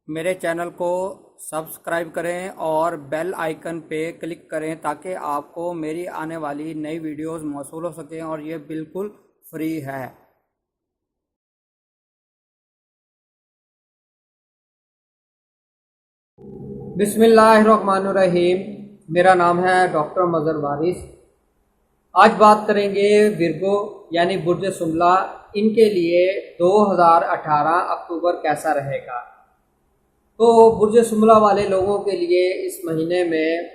मेरे चैनल को सब्सक्राइब करें और बेल आइकन पे क्लिक करें ताकि आपको मेरी आने वाली नई वीडियोस मौसूल हो सकें और ये बिल्कुल फ्री है। बिस्मिल्लाहिर्रहमानिर्रहीम। मेरा नाम है डॉक्टर मज़हर वारिस। आज बात करेंगे विर्गो यानी बुर्ज सुमला, इनके लिए 2018 अक्टूबर कैसा रहेगा। तो बुर्ज सुमला वाले लोगों के लिए इस महीने में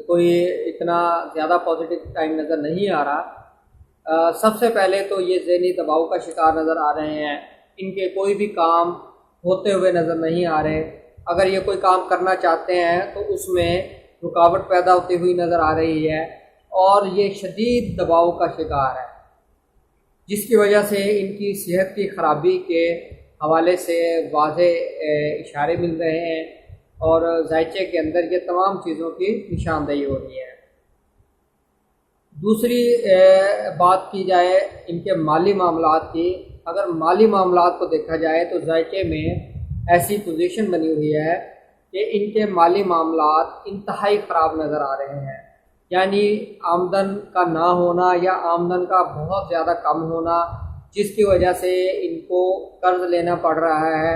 कोई इतना ज़्यादा पॉजिटिव टाइम नज़र नहीं आ रहा। सबसे पहले तो ये ज़हनी दबाव का शिकार नज़र आ रहे हैं। इनके कोई भी काम होते हुए नज़र नहीं आ रहे। अगर ये कोई काम करना चाहते हैं तो उसमें रुकावट पैदा होती हुई नज़र आ रही है और ये शदीद दबाव का शिकार है, जिसकी वजह से इनकी सेहत की खराबी के हवाले से वाज़े इशारे मिल रहे हैं और जायचे के अंदर ये तमाम चीज़ों की निशानदेही हो रही है। दूसरी बात की जाए इनके माली मामलात की। अगर माली मामलात को देखा जाए तो जायके में ऐसी पोजीशन बनी हुई है कि इनके माली मामलात इंतहाई ख़राब नज़र आ रहे हैं। यानी आमदन का ना होना या आमदन का बहुत ज़्यादा कम होना, जिसकी वजह से इनको कर्ज लेना पड़ रहा है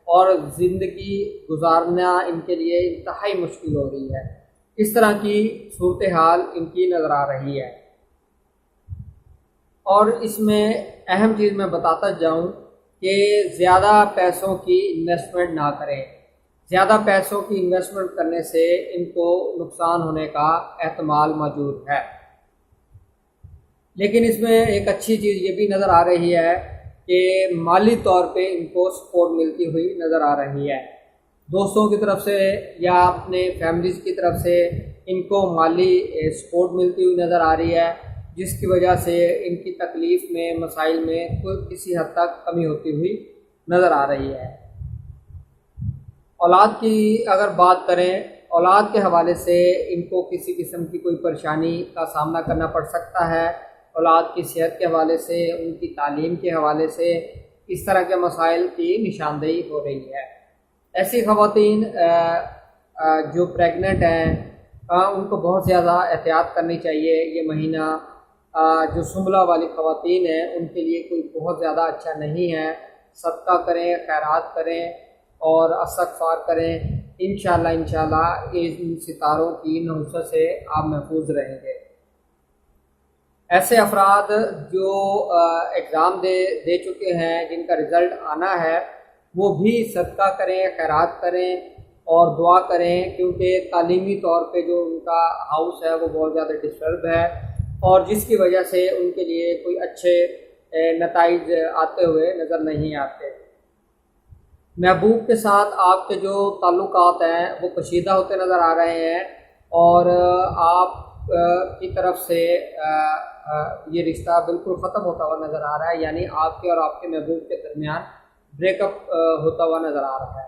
और ज़िंदगी गुजारना इनके लिए इंतहाई मुश्किल हो रही है। इस तरह की सूरत हाल इनकी नज़र आ रही है। और इसमें अहम चीज़ मैं बताता जाऊं कि ज़्यादा पैसों की इन्वेस्टमेंट ना करें। ज़्यादा पैसों की इन्वेस्टमेंट करने से इनको नुकसान होने का एहतमाल मौजूद है। लेकिन इसमें एक अच्छी चीज़ ये भी नज़र आ रही है कि माली तौर पे इनको सपोर्ट मिलती हुई नज़र आ रही है। दोस्तों की तरफ से या अपने फैमिलीज़ की तरफ से इनको माली सपोर्ट मिलती हुई नज़र आ रही है, जिसकी वजह से इनकी तकलीफ़ में, मसाइल में कोई किसी हद तक कमी होती हुई नज़र आ रही है। औलाद की अगर बात करें, औलाद के हवाले से इनको किसी किस्म की कोई परेशानी का सामना करना पड़ सकता है। औलाद की सेहत के हवाले से, उनकी तालीम के हवाले से इस तरह के मसाइल की निशानदेही हो रही है। ऐसी ख़वातीन जो प्रेग्नेंट हैं उनको बहुत ज़्यादा एहतियात करनी चाहिए। ये महीना जो सुमला वाली ख़वातीन हैं उनके लिए कोई बहुत ज़्यादा अच्छा नहीं है। सदका करें, खैरात करें और इस्तग़फ़ार करें। इंशाअल्लाह इन सितारों की नहुसत से आप महफूज रहेंगे। ऐसे अफराद जो एग्ज़ाम दे चुके हैं, जिनका रिज़ल्ट आना है, वो भी सदका करें, खैरात करें और दुआ करें, क्योंकि तालीमी तौर पे जो उनका हाउस है वो बहुत ज़्यादा डिस्टर्ब है और जिसकी वजह से उनके लिए कोई अच्छे नताइज आते हुए नज़र नहीं आते। महबूब के साथ आपके जो ताल्लुकात हैं वो कशीदा होते नज़र आ रहे हैं और आप की तरफ से ये रिश्ता बिल्कुल ख़त्म होता हुआ नज़र आ रहा है। यानी आपके और आपके महबूब के दरमियान ब्रेकअप होता हुआ नज़र आ रहा है।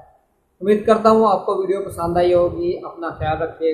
उम्मीद करता हूँ आपको वीडियो पसंद आई होगी। अपना ख्याल रखिए।